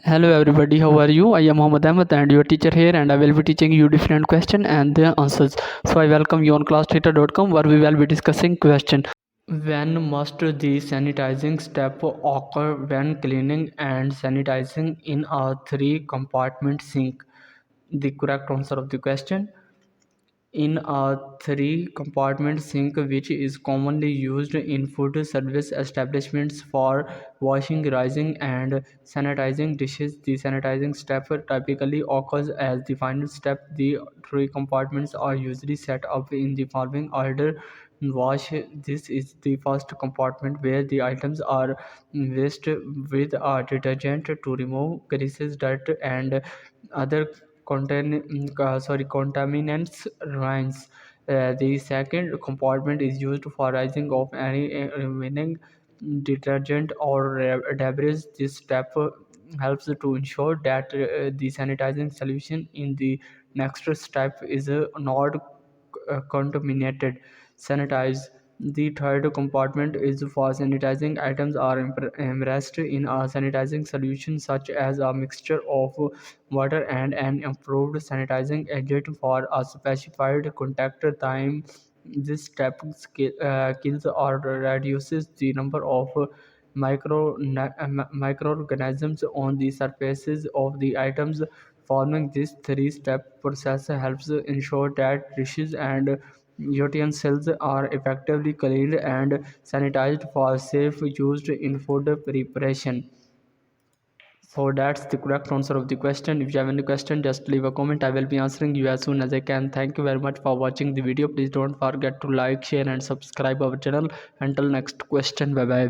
Hello everybody, how are you? I am Mohammed Ahmed and your teacher here, and I will be teaching you different questions and their answers. So I welcome you on classtheta.com, where we will be discussing question. When must the sanitizing step occur when cleaning and sanitizing in a three compartment sink? The correct answer of the question: in a three compartment sink, which is commonly used in food service establishments for washing, rinsing, and sanitizing dishes. The sanitizing step typically occurs as the final step. The three compartments are usually set up in the following order: wash. This is the first compartment where the items are washed with a detergent to remove greases, dirt, and other contaminants rinse. The second compartment is used for rising of any remaining detergent or debris. This step helps to ensure that the sanitizing solution in the next step is not contaminated. Sanitize. The third compartment is for sanitizing items are immersed in a sanitizing solution such as a mixture of water and an improved sanitizing agent for a specified contact time. This step kills or reduces the number of microorganisms on the surfaces of the items. Following this three-step process helps ensure that dishes and utensils are effectively cleaned and sanitized for safe use in food preparation. So that's the correct answer of the question. If you have any question, just leave a comment. I will be answering you as soon as I can. Thank you very much for watching the video. Please don't forget to like, share, and subscribe our channel. Until next question, bye bye.